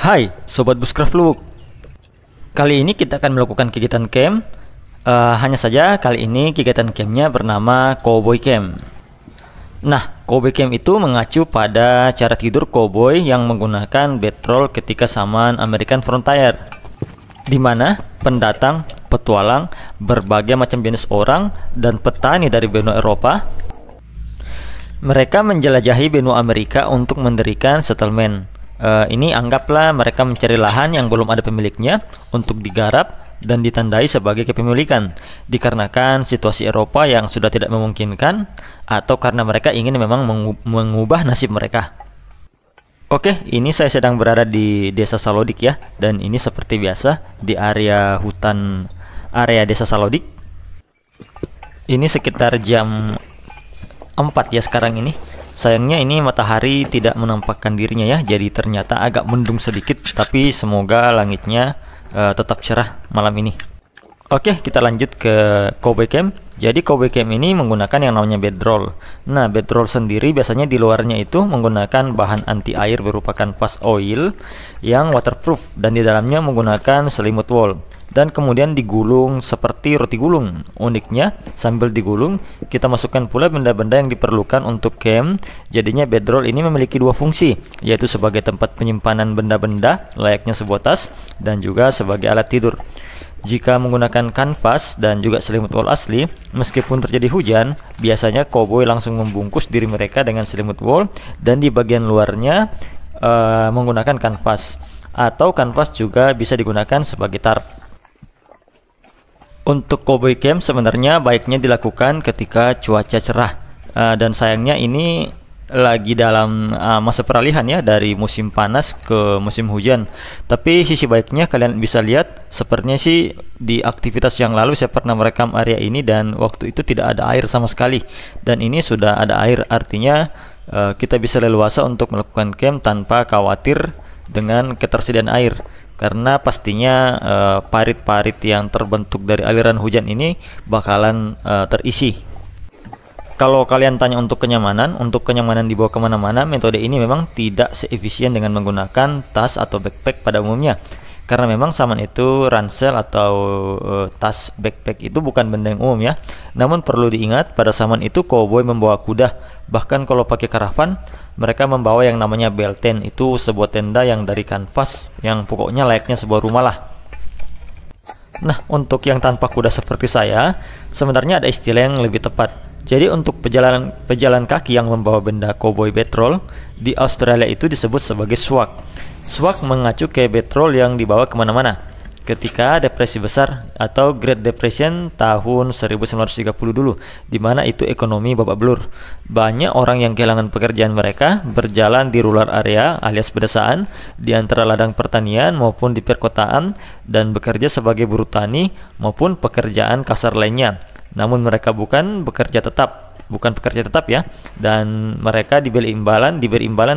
Hai Sobat Bushcraft. Kali ini kita akan melakukan kegiatan camp. Hanya saja kali ini kegiatan campnya bernama Cowboy Camp. Nah, Cowboy Camp itu mengacu pada cara tidur cowboy yang menggunakan bedroll ketika zaman American Frontier, di mana pendatang, petualang, berbagai macam jenis orang, dan petani dari benua Eropa, mereka menjelajahi benua Amerika untuk mendirikan settlement. Ini anggaplah mereka mencari lahan yang belum ada pemiliknya untuk digarap dan ditandai sebagai kepemilikan, dikarenakan situasi Eropa yang sudah tidak memungkinkan atau karena mereka ingin memang mengubah nasib mereka. Oke, ini saya sedang berada di desa Salodik ya, dan ini seperti biasa di area hutan area desa Salodik. Ini sekitar jam 4 ya sekarang ini. Sayangnya ini matahari tidak menampakkan dirinya ya, jadi ternyata agak mendung sedikit, tapi semoga langitnya tetap cerah malam ini. Oke, kita lanjut ke Cowboy Camp. Jadi Cowboy Camp ini menggunakan yang namanya bedroll. Nah, bedroll sendiri biasanya di luarnya itu menggunakan bahan anti air berupa kanvas oil yang waterproof, dan di dalamnya menggunakan selimut wool, dan kemudian digulung seperti roti gulung. Uniknya, sambil digulung, kita masukkan pula benda-benda yang diperlukan untuk camp. Jadinya bedroll ini memiliki dua fungsi, yaitu sebagai tempat penyimpanan benda-benda layaknya sebuah tas, dan juga sebagai alat tidur. Jika menggunakan kanvas dan juga selimut wool asli, meskipun terjadi hujan, biasanya cowboy langsung membungkus diri mereka dengan selimut wool, dan di bagian luarnya menggunakan kanvas, atau kanvas juga bisa digunakan sebagai tarp. Untuk Cowboy Camp sebenarnya baiknya dilakukan ketika cuaca cerah, dan sayangnya ini lagi dalam masa peralihan ya, dari musim panas ke musim hujan. Tapi sisi baiknya kalian bisa lihat, sepertinya sih di aktivitas yang lalu saya pernah merekam area ini dan waktu itu tidak ada air sama sekali, dan ini sudah ada air, artinya kita bisa leluasa untuk melakukan camp tanpa khawatir dengan ketersediaan air, karena pastinya parit-parit yang terbentuk dari aliran hujan ini bakalan terisi. Kalau kalian tanya untuk kenyamanan dibawa kemana-mana, metode ini memang tidak seefisien dengan menggunakan tas atau backpack pada umumnya, karena memang zaman itu ransel atau tas backpack itu bukan benda yang umum ya. Namun perlu diingat, pada zaman itu cowboy membawa kuda, bahkan kalau pakai karavan mereka membawa yang namanya bell tent, itu sebuah tenda yang dari kanvas yang pokoknya layaknya sebuah rumah lah. Nah, untuk yang tanpa kuda seperti saya, sebenarnya ada istilah yang lebih tepat. Jadi untuk pejalan kaki yang membawa benda cowboy bedroll di Australia itu disebut sebagai swag. Swag mengacu ke bedroll yang dibawa kemana-mana. Ketika depresi besar atau Great Depression tahun 1930 dulu, di mana itu ekonomi babak belur. Banyak orang yang kehilangan pekerjaan mereka berjalan di rural area alias pedesaan, di antara ladang pertanian maupun di perkotaan, dan bekerja sebagai buruh tani maupun pekerjaan kasar lainnya. Namun mereka bukan pekerja tetap ya, dan mereka diberi imbalan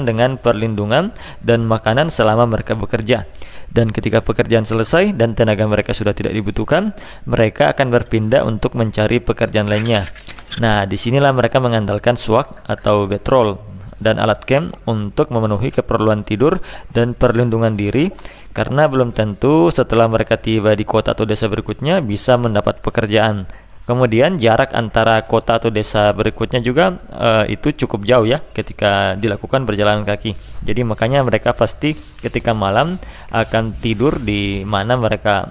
dengan perlindungan dan makanan selama mereka bekerja. Dan ketika pekerjaan selesai dan tenaga mereka sudah tidak dibutuhkan, mereka akan berpindah untuk mencari pekerjaan lainnya. Nah, disinilah mereka mengandalkan swag atau bedroll dan alat camp untuk memenuhi keperluan tidur dan perlindungan diri, karena belum tentu setelah mereka tiba di kota atau desa berikutnya bisa mendapat pekerjaan. Kemudian jarak antara kota atau desa berikutnya juga itu cukup jauh ya ketika dilakukan berjalan kaki. Jadi makanya mereka pasti ketika malam akan tidur di mana mereka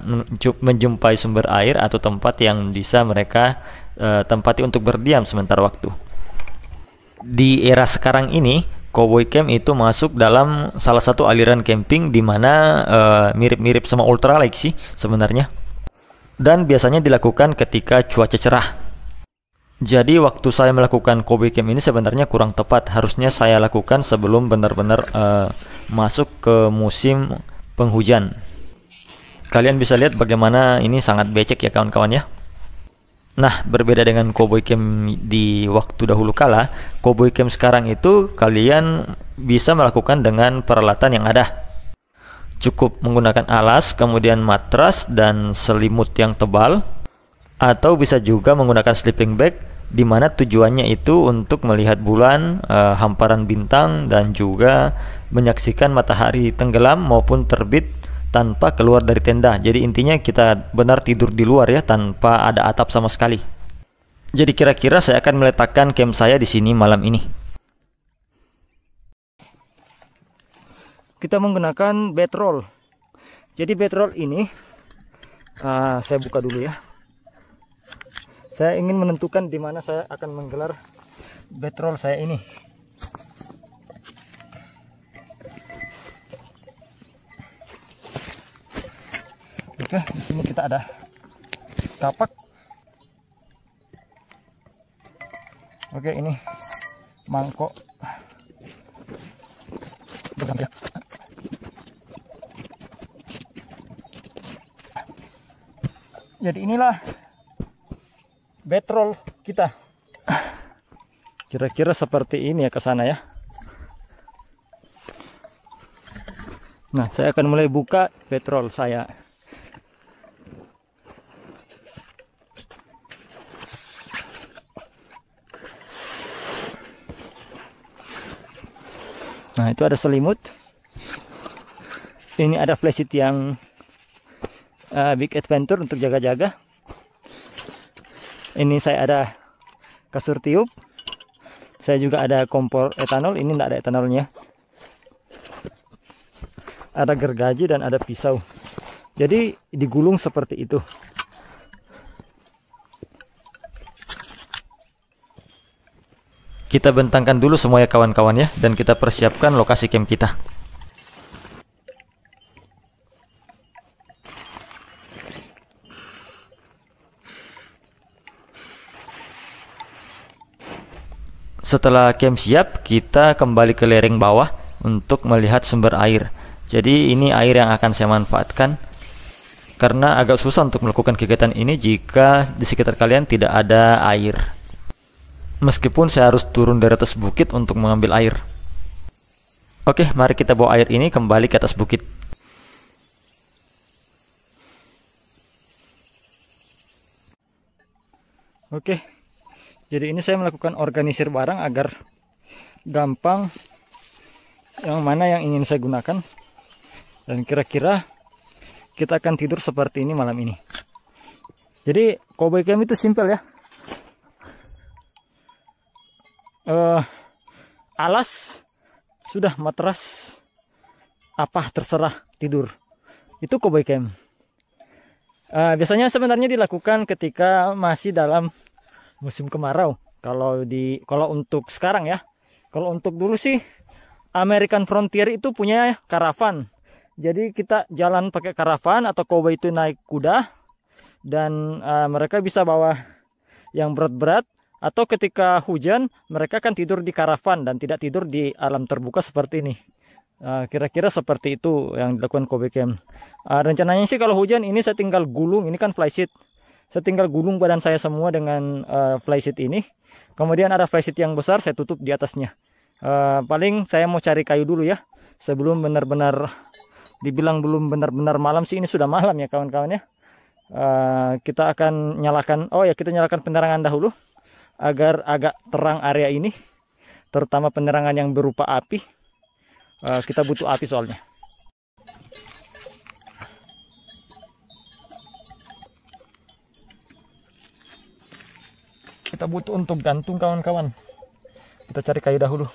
menjumpai sumber air atau tempat yang bisa mereka tempati untuk berdiam sementara waktu. Di era sekarang ini, Cowboy Camp itu masuk dalam salah satu aliran camping di mana mirip-mirip sama ultralight sih sebenarnya. Dan biasanya dilakukan ketika cuaca cerah. Jadi waktu saya melakukan Cowboy Camp ini sebenarnya kurang tepat. Harusnya saya lakukan sebelum benar-benar masuk ke musim penghujan. Kalian bisa lihat bagaimana ini sangat becek ya kawan-kawan ya. Nah, berbeda dengan Cowboy Camp di waktu dahulu kala, Cowboy Camp sekarang itu kalian bisa melakukan dengan peralatan yang ada. Cukup menggunakan alas, kemudian matras dan selimut yang tebal, atau bisa juga menggunakan sleeping bag dimana tujuannya itu untuk melihat bulan, hamparan bintang, dan juga menyaksikan matahari tenggelam maupun terbit tanpa keluar dari tenda. Jadi intinya kita benar tidur di luar ya, tanpa ada atap sama sekali. Jadi kira-kira saya akan meletakkan camp saya di sini malam ini. Kita menggunakan bedroll. Jadi bedroll ini saya buka dulu ya. Saya ingin menentukan di mana saya akan menggelar bedroll saya ini. Oke, di sini kita ada kapak. Oke, ini mangkok. Jadi inilah bedroll kita. Kira-kira seperti ini ya ke sana ya. Nah, saya akan mulai buka bedroll saya. Nah, itu ada selimut. Ini ada flashlight yang Big Adventure untuk jaga-jaga. Ini saya ada kasur tiup. Saya juga ada kompor etanol. Ini tidak ada etanolnya. Ada gergaji dan ada pisau. Jadi digulung seperti itu. Kita bentangkan dulu semua ya kawan-kawan ya, dan kita persiapkan lokasi camp kita. Setelah camp siap, kita kembali ke lereng bawah untuk melihat sumber air. Jadi ini air yang akan saya manfaatkan, karena agak susah untuk melakukan kegiatan ini jika di sekitar kalian tidak ada air. Meskipun saya harus turun dari atas bukit untuk mengambil air. Oke, mari kita bawa air ini kembali ke atas bukit. Oke, jadi ini saya melakukan organisir barang agar gampang yang mana yang ingin saya gunakan. Dan kira-kira kita akan tidur seperti ini malam ini. Jadi cowboy camp itu simpel ya. Alas, sudah matras, apa terserah tidur. Itu cowboy camp. Biasanya sebenarnya dilakukan ketika masih dalam musim kemarau. Kalau untuk sekarang ya. Kalau untuk dulu sih American Frontier itu punya karavan. Jadi kita jalan pakai karavan atau cowboy itu naik kuda, dan mereka bisa bawa yang berat-berat. Atau ketika hujan, mereka kan tidur di karavan dan tidak tidur di alam terbuka seperti ini. Kira-kira seperti itu yang dilakukan cowboy camp. Rencananya sih kalau hujan ini saya tinggal gulung, ini kan flysheet. Saya tinggal gulung badan saya semua dengan flysheet ini. Kemudian ada flysheet yang besar, saya tutup di atasnya. Paling saya mau cari kayu dulu ya. Sebelum benar-benar, dibilang belum benar-benar malam sih, ini sudah malam ya kawan-kawan ya. Kita akan nyalakan, kita nyalakan penerangan dahulu agar agak terang area ini, terutama penerangan yang berupa api. Kita butuh api soalnya. Kita butuh untuk gantung kawan-kawan. Kita cari kayu dahulu.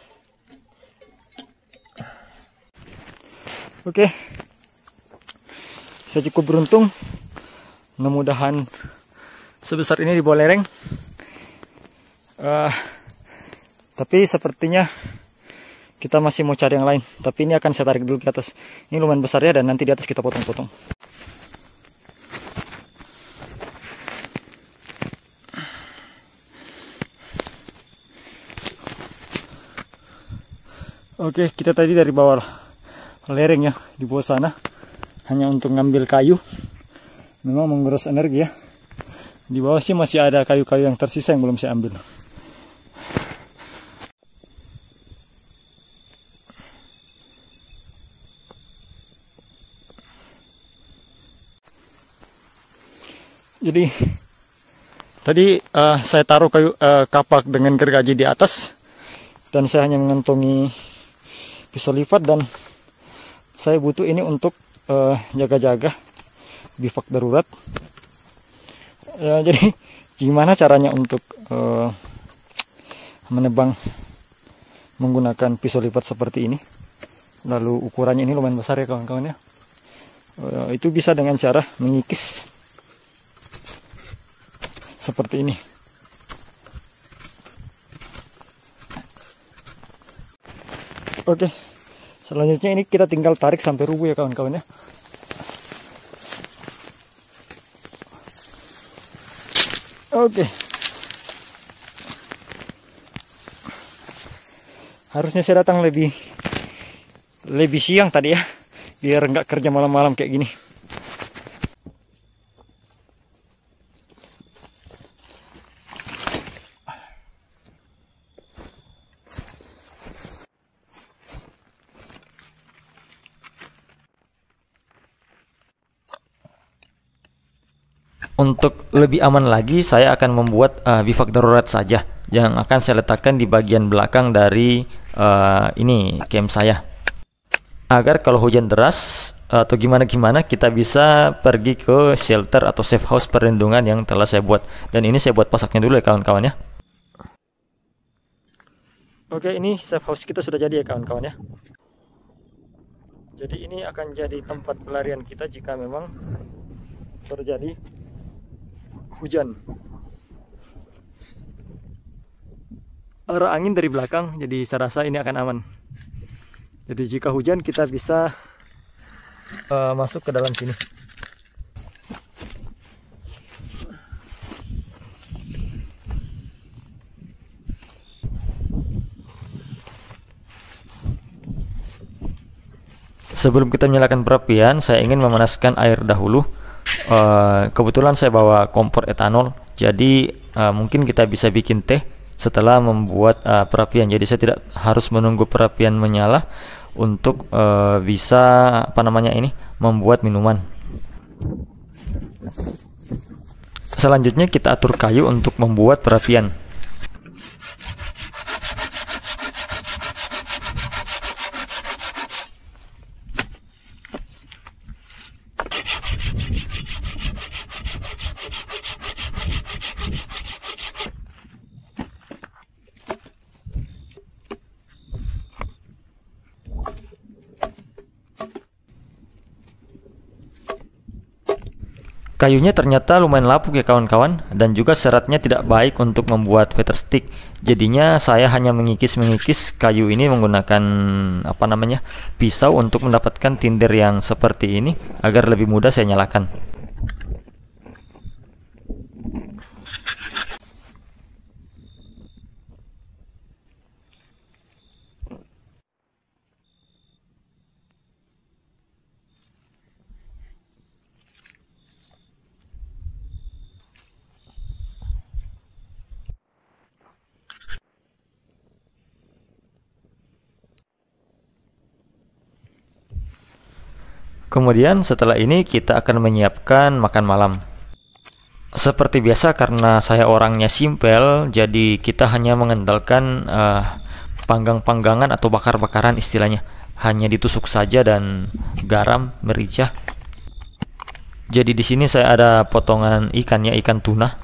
Oke, saya cukup beruntung. Mudah-mudahan sebesar ini di bawah lereng. Tapi sepertinya kita masih mau cari yang lain. Tapi ini akan saya tarik dulu ke atas. Ini lumayan besar ya, dan nanti di atas kita potong-potong. Oke, kita tadi dari bawah lereng ya, di bawah sana hanya untuk ngambil kayu. Memang menguras energi ya. Di bawah sih masih ada kayu-kayu yang tersisa yang belum saya ambil. Jadi Tadi saya taruh kayu kapak dengan gergaji di atas, dan saya hanya mengantongi pisau lipat, dan saya butuh ini untuk jaga-jaga bivak darurat. Jadi gimana caranya untuk menebang menggunakan pisau lipat seperti ini? Lalu ukurannya ini lumayan besar ya kawan-kawan ya. Itu bisa dengan cara mengikis seperti ini. Oke, selanjutnya ini kita tinggal tarik sampai rubuh ya kawan-kawan ya. Oke, harusnya saya datang lebih siang tadi ya, biar nggak kerja malam-malam kayak gini. Untuk lebih aman lagi, saya akan membuat bivak darurat saja yang akan saya letakkan di bagian belakang dari ini camp saya. Agar kalau hujan deras atau gimana-gimana, kita bisa pergi ke shelter atau safe house perlindungan yang telah saya buat. Dan ini saya buat pasaknya dulu ya kawan-kawan ya. Oke, ini safe house kita sudah jadi ya kawan-kawan ya. Jadi ini akan jadi tempat pelarian kita jika memang terjadi hujan. Arah angin dari belakang, jadi saya rasa ini akan aman. Jadi jika hujan kita bisa masuk ke dalam sini. Sebelum kita menyalakan perapian, saya ingin memanaskan air dahulu. Kebetulan saya bawa kompor etanol, jadi mungkin kita bisa bikin teh setelah membuat perapian. Jadi saya tidak harus menunggu perapian menyala untuk bisa membuat minuman. Selanjutnya kita atur kayu untuk membuat perapian. Kayunya ternyata lumayan lapuk ya kawan-kawan, dan juga seratnya tidak baik untuk membuat feather stick. Jadinya saya hanya mengikis-mengikis kayu ini menggunakan pisau untuk mendapatkan tinder yang seperti ini agar lebih mudah saya nyalakan. Kemudian setelah ini kita akan menyiapkan makan malam. Seperti biasa, karena saya orangnya simpel, jadi kita hanya mengandalkan panggang-panggangan atau bakar-bakaran istilahnya. Hanya ditusuk saja dan garam, merica. Jadi di sini saya ada potongan ikannya, ikan tuna.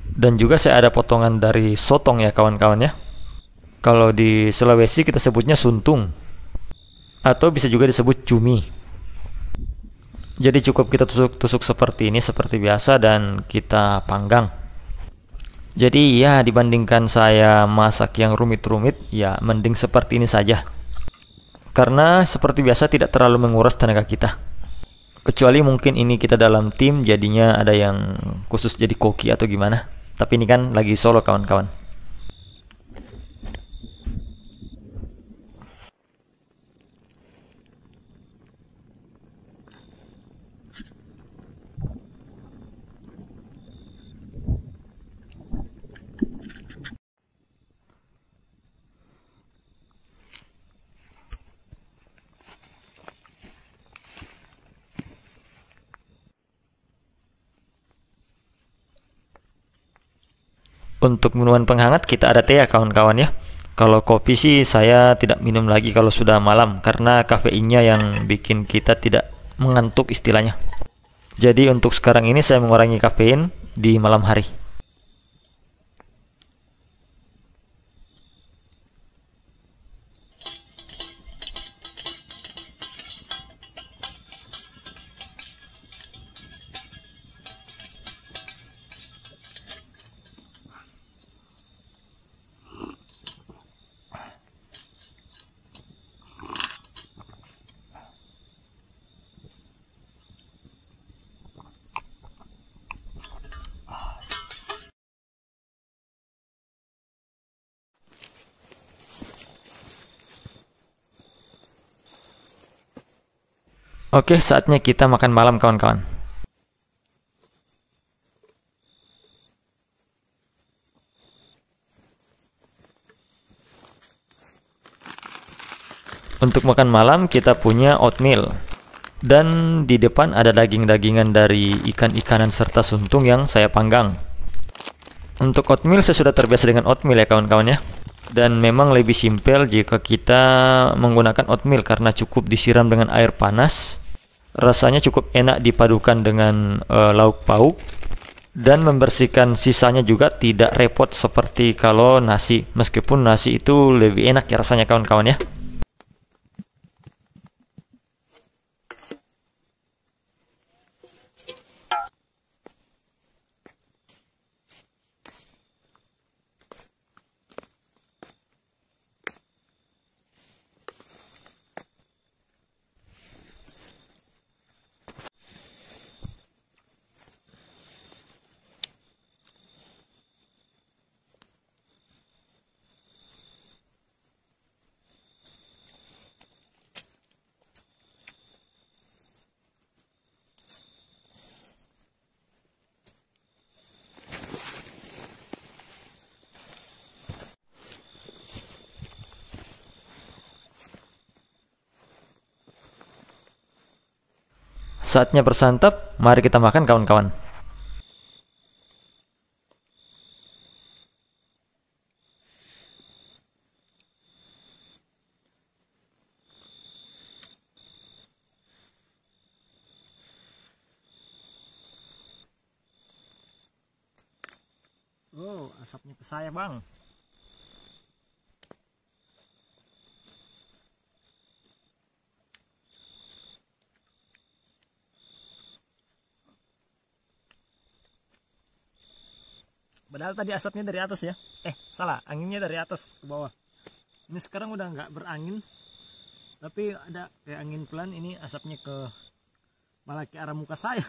Dan juga saya ada potongan dari sotong ya kawan-kawan ya. Kalau di Sulawesi kita sebutnya suntung, atau bisa juga disebut cumi. Jadi cukup kita tusuk-tusuk seperti ini, seperti biasa, dan kita panggang. Jadi ya, dibandingkan saya masak yang rumit-rumit, ya mending seperti ini saja. Karena seperti biasa tidak terlalu menguras tenaga kita. Kecuali mungkin ini kita dalam tim, jadinya ada yang khusus jadi koki atau gimana. Tapi ini kan lagi solo kawan-kawan. Untuk minuman penghangat kita ada teh ya kawan-kawan ya. Kalau kopi sih saya tidak minum lagi kalau sudah malam karena kafeinnya yang bikin kita tidak mengantuk istilahnya. Jadi untuk sekarang ini saya mengurangi kafein di malam hari. Oke, saatnya kita makan malam kawan-kawan. Untuk makan malam kita punya oatmeal. Dan di depan ada daging-dagingan dari ikan-ikanan serta suntung yang saya panggang. Untuk oatmeal saya sudah terbiasa dengan oatmeal ya kawan-kawan ya. Dan memang lebih simpel jika kita menggunakan oatmeal karena cukup disiram dengan air panas. Rasanya cukup enak dipadukan dengan lauk pauk. Dan membersihkan sisanya juga tidak repot seperti kalau nasi. Meskipun nasi itu lebih enak ya rasanya kawan-kawan ya. Saatnya bersantap, mari kita makan kawan-kawan. Oh, asapnya ke saya, Bang. Padahal tadi asapnya dari atas ya. Salah, anginnya dari atas ke bawah. Ini sekarang udah nggak berangin, tapi ada kayak angin pelan. Ini asapnya malah ke arah muka saya.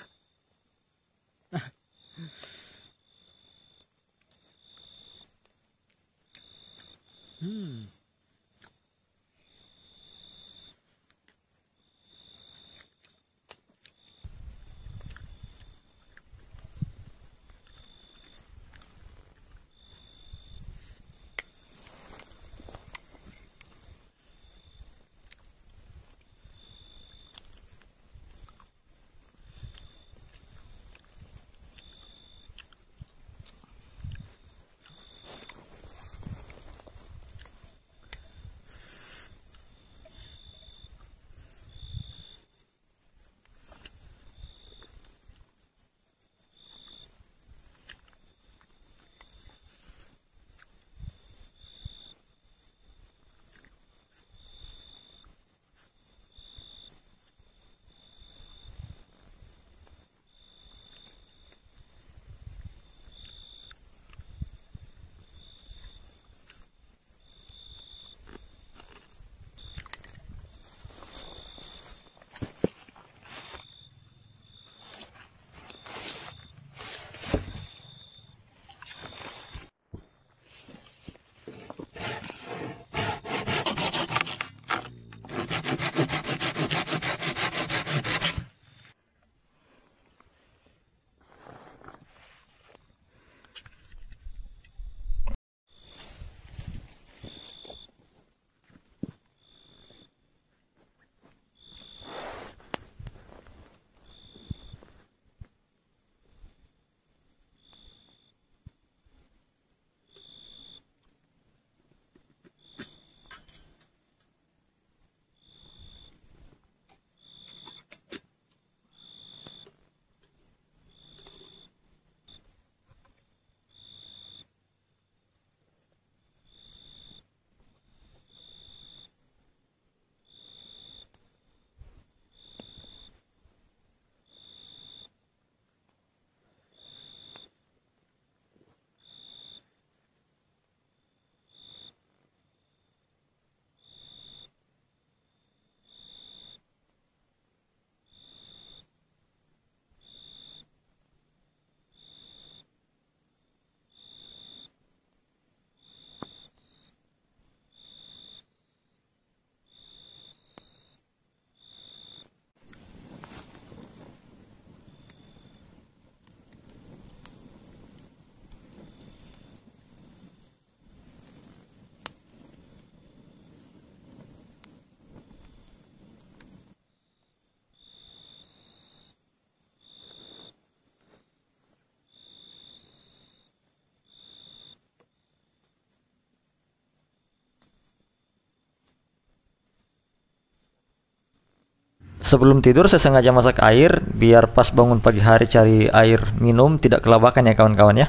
Sebelum tidur saya sengaja masak air biar pas bangun pagi hari cari air minum tidak kelabakan ya kawan-kawan ya.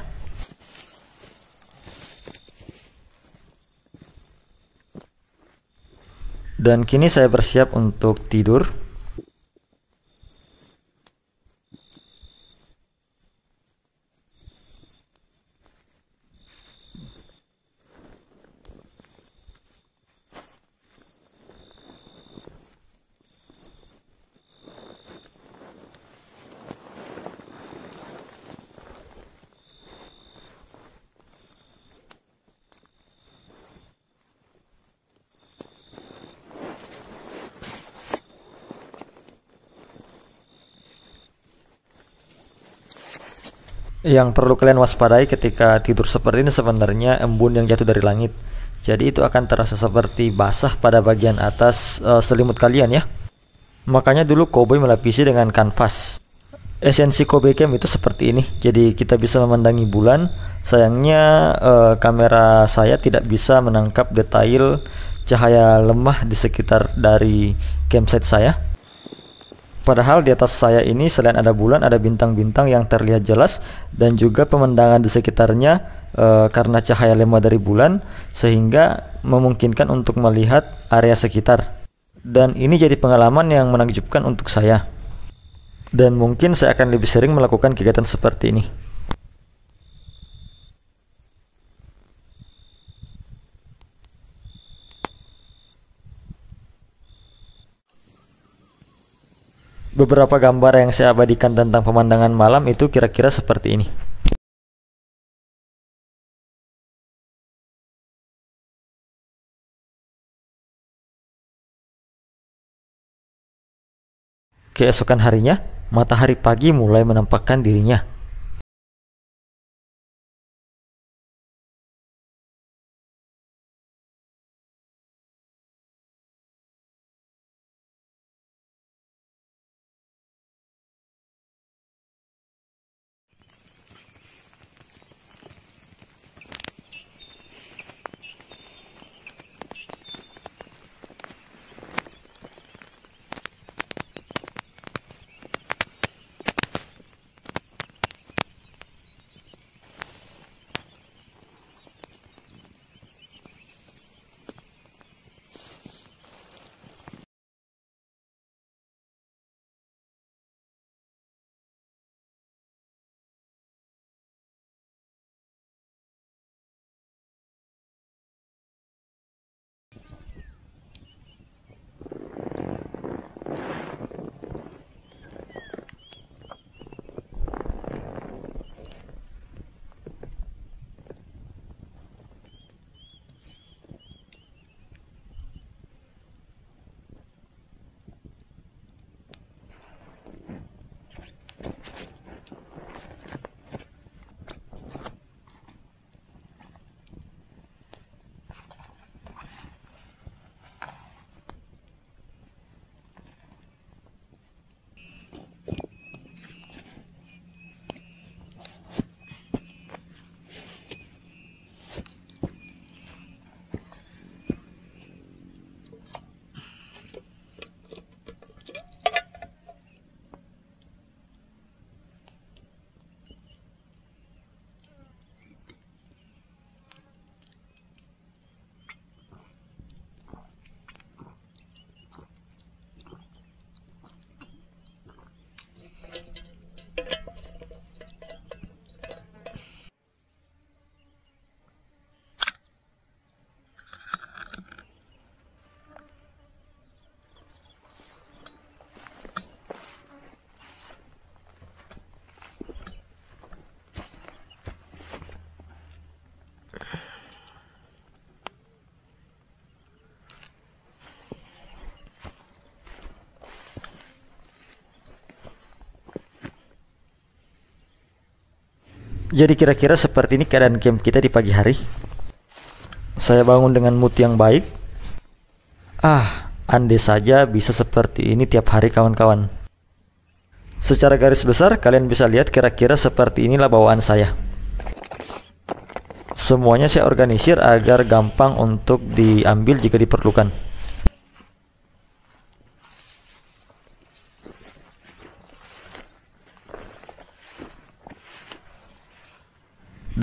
Dan kini saya bersiap untuk tidur. Yang perlu kalian waspadai ketika tidur seperti ini sebenarnya embun yang jatuh dari langit. Jadi itu akan terasa seperti basah pada bagian atas selimut kalian ya. Makanya dulu koboi melapisi dengan kanvas. Esensi Kobe Cam itu seperti ini. Jadi kita bisa memandangi bulan. Sayangnya kamera saya tidak bisa menangkap detail cahaya lemah di sekitar dari campsite saya. Padahal di atas saya ini selain ada bulan, ada bintang-bintang yang terlihat jelas dan juga pemandangan di sekitarnya karena cahaya lemah dari bulan sehingga memungkinkan untuk melihat area sekitar. Dan ini jadi pengalaman yang menakjubkan untuk saya. Dan mungkin saya akan lebih sering melakukan kegiatan seperti ini. Beberapa gambar yang saya abadikan tentang pemandangan malam itu kira-kira seperti ini. Keesokan harinya, matahari pagi mulai menampakkan dirinya. Jadi kira-kira seperti ini keadaan camp kita di pagi hari. Saya bangun dengan mood yang baik. Andai saja bisa seperti ini tiap hari kawan-kawan. Secara garis besar kalian bisa lihat kira-kira seperti inilah bawaan saya. Semuanya saya organisir agar gampang untuk diambil jika diperlukan.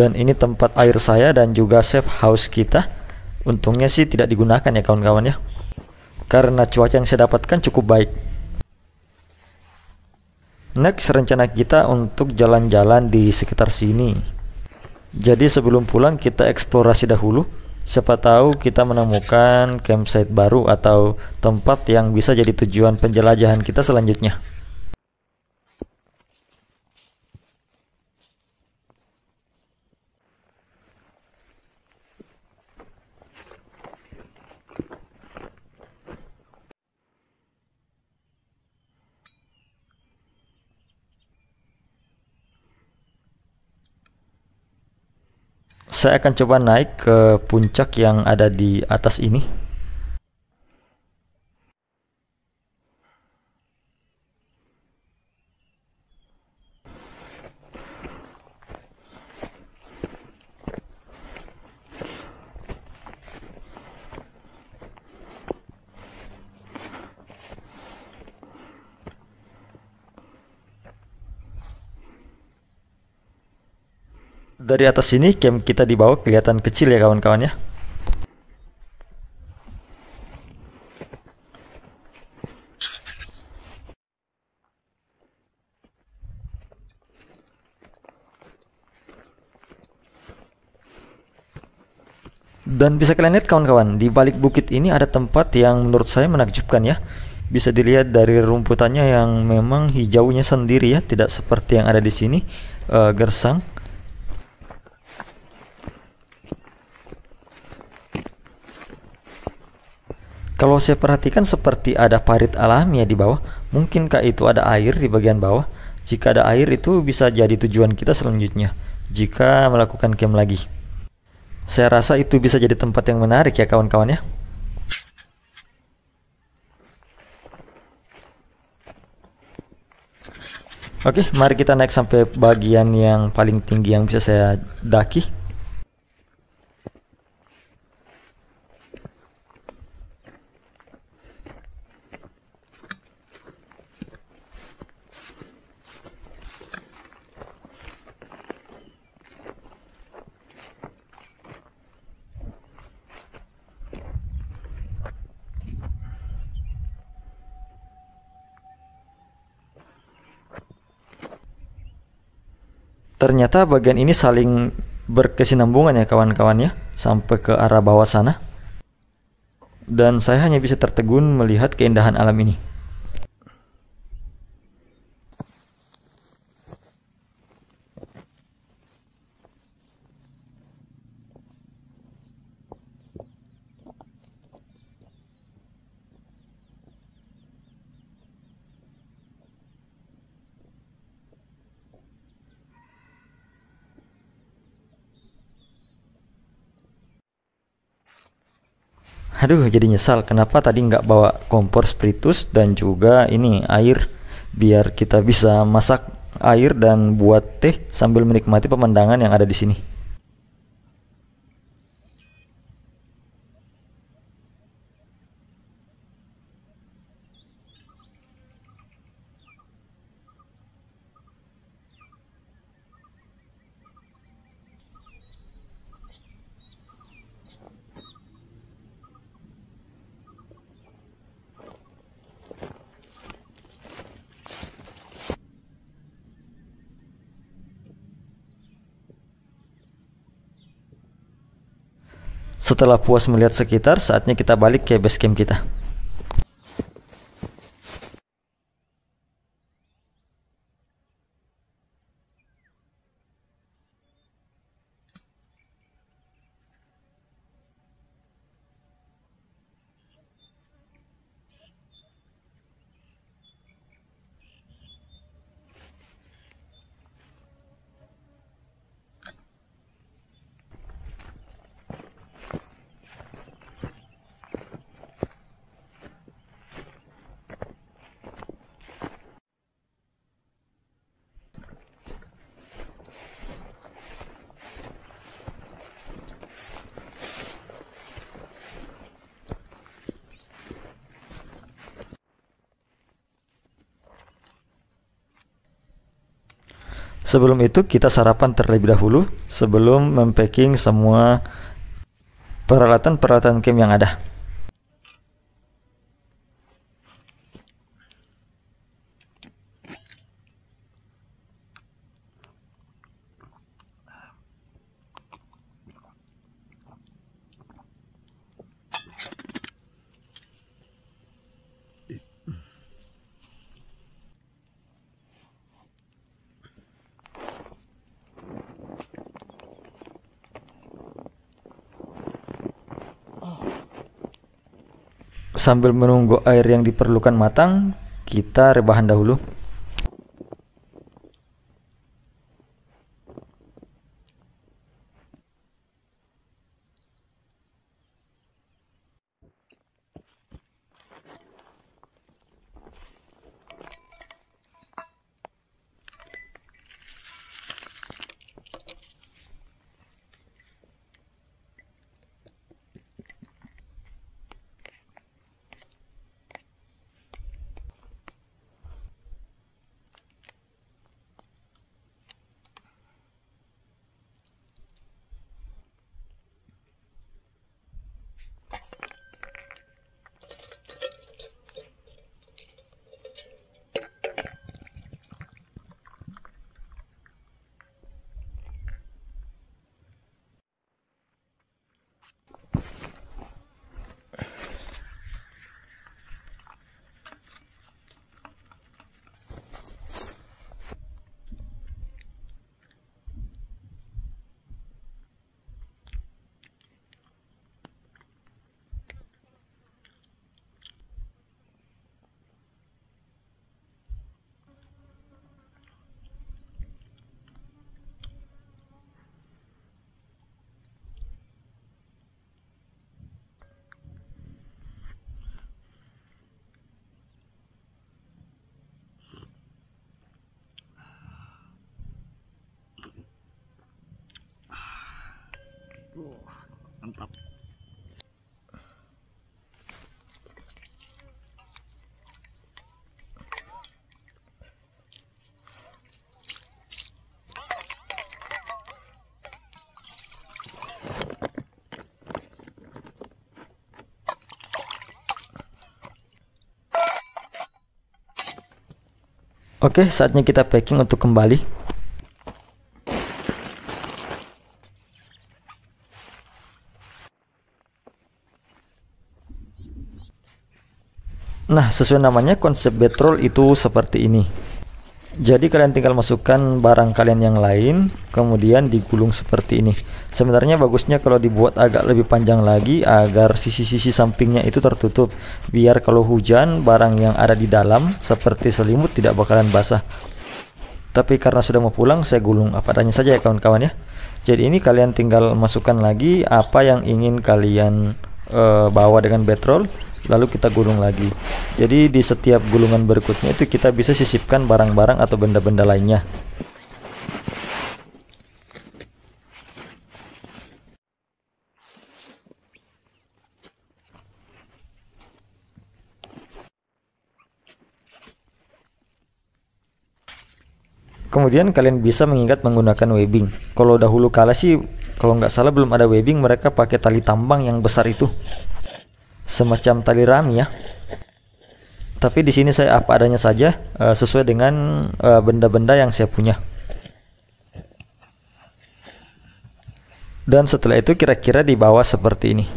Dan ini tempat air saya dan juga safe house kita. Untungnya sih tidak digunakan ya kawan-kawan ya, karena cuaca yang saya dapatkan cukup baik. Next, rencana kita untuk jalan-jalan di sekitar sini. Jadi sebelum pulang kita eksplorasi dahulu. Siapa tahu kita menemukan campsite baru atau tempat yang bisa jadi tujuan penjelajahan kita selanjutnya. Saya akan coba naik ke puncak yang ada di atas ini. Dari atas sini camp kita di bawah kelihatan kecil ya kawan-kawan ya. Dan bisa kalian lihat kawan-kawan, di balik bukit ini ada tempat yang menurut saya menakjubkan ya. Bisa dilihat dari rumputannya yang memang hijaunya sendiri ya, tidak seperti yang ada di sini, gersang. Kalau saya perhatikan seperti ada parit alami ya di bawah. Mungkinkah itu ada air di bagian bawah? Jika ada air itu bisa jadi tujuan kita selanjutnya jika melakukan camp lagi. Saya rasa itu bisa jadi tempat yang menarik ya kawan-kawan ya. Oke, mari kita naik sampai bagian yang paling tinggi yang bisa saya daki. Ternyata bagian ini saling berkesinambungan ya kawan-kawan ya, sampai ke arah bawah sana. Dan saya hanya bisa tertegun melihat keindahan alam ini. Aduh, jadi nyesal kenapa tadi nggak bawa kompor spiritus dan juga ini air, biar kita bisa masak air dan buat teh sambil menikmati pemandangan yang ada di sini. Setelah puas melihat sekitar, saatnya kita balik ke base camp kita. Sebelum itu kita sarapan terlebih dahulu sebelum mempacking semua peralatan-peralatan camp yang ada. Sambil menunggu air yang diperlukan matang, kita rebahan dahulu. Mantap. Oke, saatnya kita packing untuk kembali. Nah, sesuai namanya, konsep bedroll itu seperti ini. Jadi kalian tinggal masukkan barang kalian yang lain, kemudian digulung seperti ini. Sebenarnya bagusnya kalau dibuat agak lebih panjang lagi agar sisi-sisi sampingnya itu tertutup, biar kalau hujan barang yang ada di dalam seperti selimut tidak bakalan basah. Tapi karena sudah mau pulang, saya gulung apa adanya saja ya kawan-kawan ya. Jadi ini kalian tinggal masukkan lagi apa yang ingin kalian bawa dengan bedroll, lalu kita gulung lagi. Jadi di setiap gulungan berikutnya itu kita bisa sisipkan barang-barang atau benda-benda lainnya. Kemudian kalian bisa mengikat menggunakan webbing. Kalau dahulu kala sih, kalau nggak salah belum ada webbing, mereka pakai tali tambang yang besar itu, semacam tali rami ya. Tapi di sini saya apa adanya saja, sesuai dengan benda-benda yang saya punya. Dan setelah itu kira-kira di bawah seperti ini.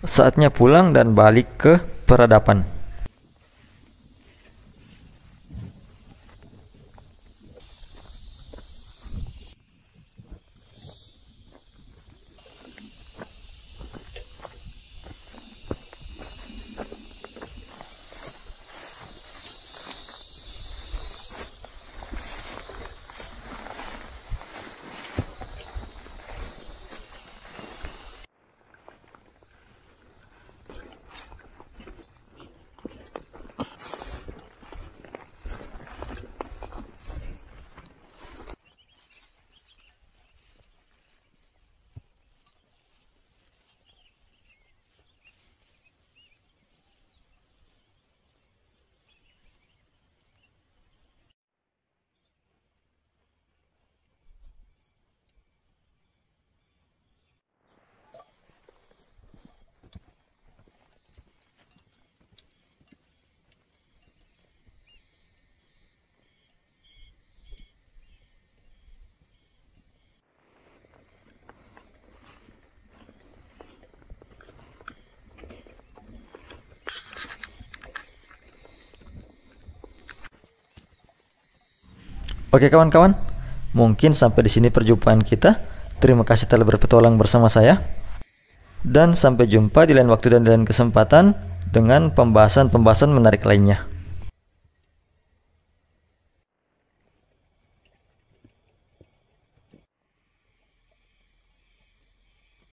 Saatnya pulang dan balik ke peradaban. Oke kawan-kawan, mungkin sampai di sini perjumpaan kita. Terima kasih telah berpetualang bersama saya. Dan sampai jumpa di lain waktu dan di lain kesempatan dengan pembahasan-pembahasan menarik lainnya.